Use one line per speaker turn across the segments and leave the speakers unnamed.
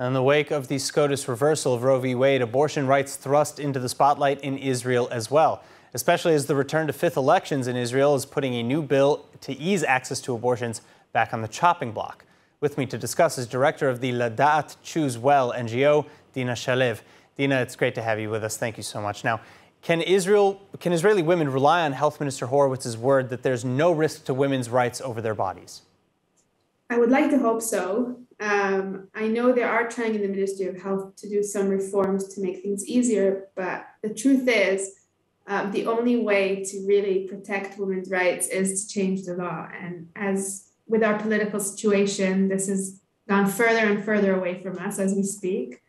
In the wake of the SCOTUS reversal of Roe-V-Wade, abortion rights thrust into the spotlight in Israel as well, especially as the return to fifth elections in Israel is putting a new bill to ease access to abortions back on the chopping block. With me to discuss is director of the Ladaat Choose Well NGO, Dina Shalev. Dina, it's great to have you with us. Thank you so much. Now, can Israeli women rely on Health Minister Horowitz's word that there's no risk to women's rights over their bodies?
I would like to hope so. I know they are trying in the Ministry of Health to do some reforms to make things easier, but the truth is the only way to really protect women's rights is to change the law. And as with our political situation, this has gone further and further away from us as we speak.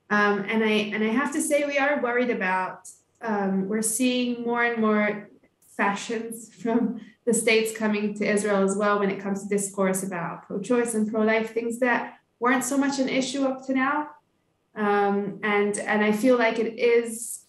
And I have to say we are worried about, we're seeing more and more fashions from the states coming to Israel as well when it comes to discourse about pro-choice and pro-life, things that weren't so much an issue up to now. And I feel like it is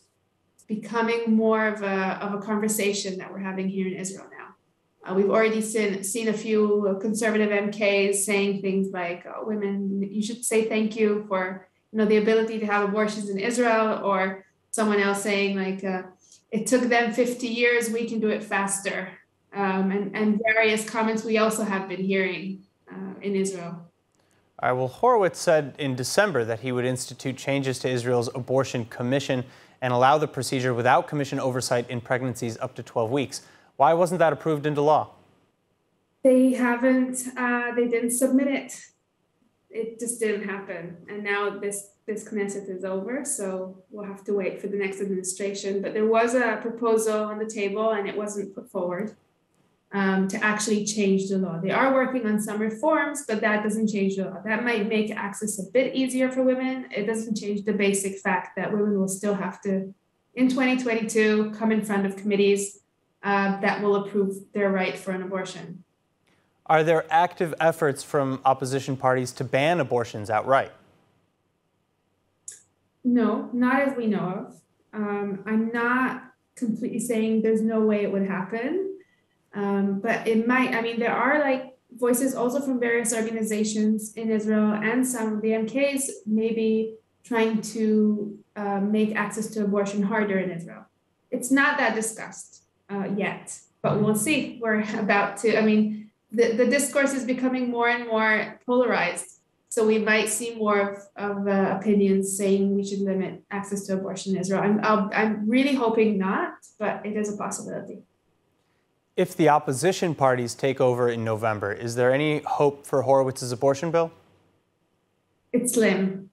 becoming more of a conversation that we're having here in Israel now. We've already seen a few conservative MKs saying things like, oh, women, you should say thank you for the ability to have abortions in Israel, or someone else saying like, it took them 50 years, we can do it faster. And various comments we also have been hearing in Israel.
All right, well, Horowitz said in December that he would institute changes to Israel's abortion commission and allow the procedure without commission oversight in pregnancies up to 12 weeks. Why wasn't that approved into law?
They didn't submit it. It just didn't happen. And now this Knesset is over, so we'll have to wait for the next administration. But there was a proposal on the table and it wasn't put forward to actually change the law. They are working on some reforms, but that doesn't change the law. That might make access a bit easier for women. It doesn't change the basic fact that women will still have to, in 2022, come in front of committees that will approve their right for an abortion.
Are there active efforts from opposition parties to ban abortions outright?
No, not as we know of. I'm not completely saying there's no way it would happen. But it might. I mean, there are like voices also from various organizations in Israel and some of the MKs maybe trying to make access to abortion harder in Israel. It's not that discussed yet, but we'll see. We're about to, I mean, the discourse is becoming more and more polarized. So we might see more of opinions saying we should limit access to abortion in Israel. I'm really hoping not, but it is a possibility.
If the opposition parties take over in November, is there any hope for Horowitz's abortion bill?
It's slim.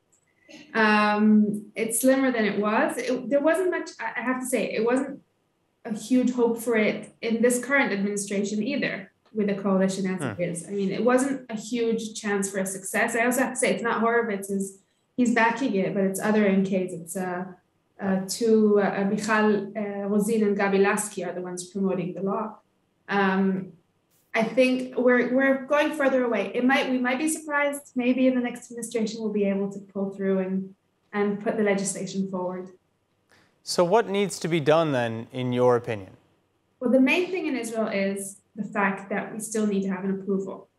It's slimmer than it was. There wasn't much, I have to say, it wasn't a huge hope for it in this current administration either, with the coalition as it is. I mean, it wasn't a huge chance for a success. I also have to say, it's not Horowitz's, he's backing it, but it's other MKs. It's Michal Rozin and Gabi Lasky are the ones promoting the law. I think we're going further away. We might be surprised. Maybe in the next administration we'll be able to pull through and put the legislation forward.
So what needs to be done then, in your opinion?
Well, the main thing in Israel is the fact that we still need to have an approval.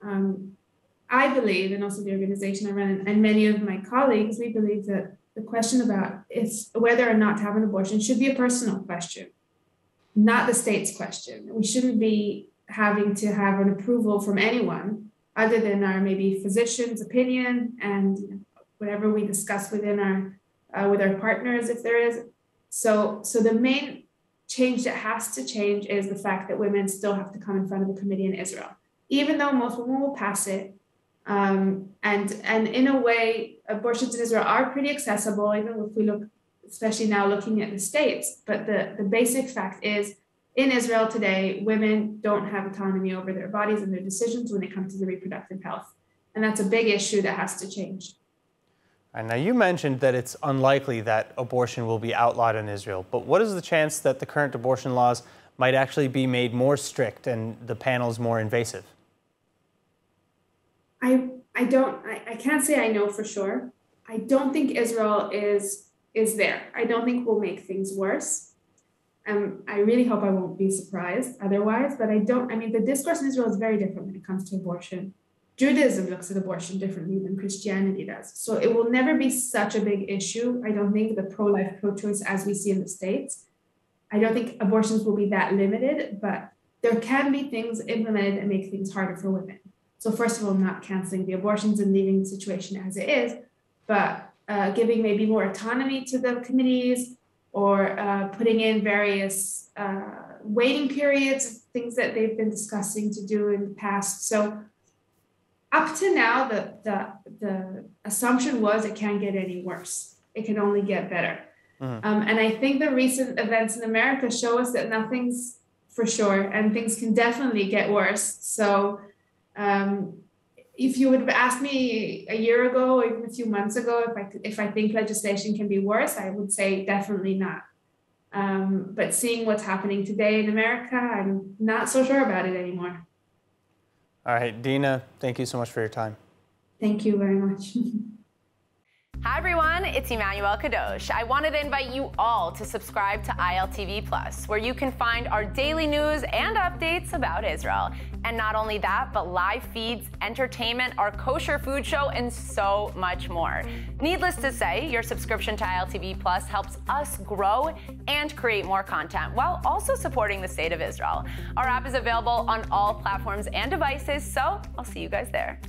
I believe, and also the organization I run and many of my colleagues, we believe that the question about whether or not to have an abortion should be a personal question, not the state's question. We shouldn't be having to have an approval from anyone other than our maybe physician's opinion and whatever we discuss within with our partners, if there is. So the main change that has to change is the fact that women still have to come in front of a committee in Israel, even though most women will pass it. And in a way, abortions in Israel are pretty accessible, even if we look, especially now looking at the states. But the basic fact is, in Israel today, women don't have autonomy over their bodies and their decisions when it comes to the reproductive health. And that's a big issue that has to change.
And now you mentioned that it's unlikely that abortion will be outlawed in Israel, but what is the chance that the current abortion laws might actually be made more strict and the panels more invasive?
I can't say I know for sure. I don't think Israel is there. I don't think we'll make things worse. I really hope I won't be surprised otherwise, but the discourse in Israel is very different when it comes to abortion. Judaism looks at abortion differently than Christianity does. So it will never be such a big issue. I don't think the pro-life, pro-choice as we see in the States. I don't think abortions will be that limited, but there can be things implemented that make things harder for women. So first of all, not canceling the abortions and leaving the situation as it is, but giving maybe more autonomy to the committees, or putting in various waiting periods, things that they've been discussing to do in the past. So up to now, the assumption was it can't get any worse. It can only get better. And I think the recent events in America show us that nothing's for sure, and things can definitely get worse. So if you would have asked me a year ago or even a few months ago if I think legislation can be worse, I would say definitely not. But seeing what's happening today in America, I'm not so sure about it anymore.
All right, Dina, thank you so much for your time.
Thank you very much.
Hi everyone, it's Emmanuel Kadosh. I wanted to invite you all to subscribe to ILTV Plus, where you can find our daily news and updates about Israel. And not only that, but live feeds, entertainment, our kosher food show, and so much more. Needless to say, your subscription to ILTV Plus helps us grow and create more content while also supporting the state of Israel. Our app is available on all platforms and devices, so I'll see you guys there.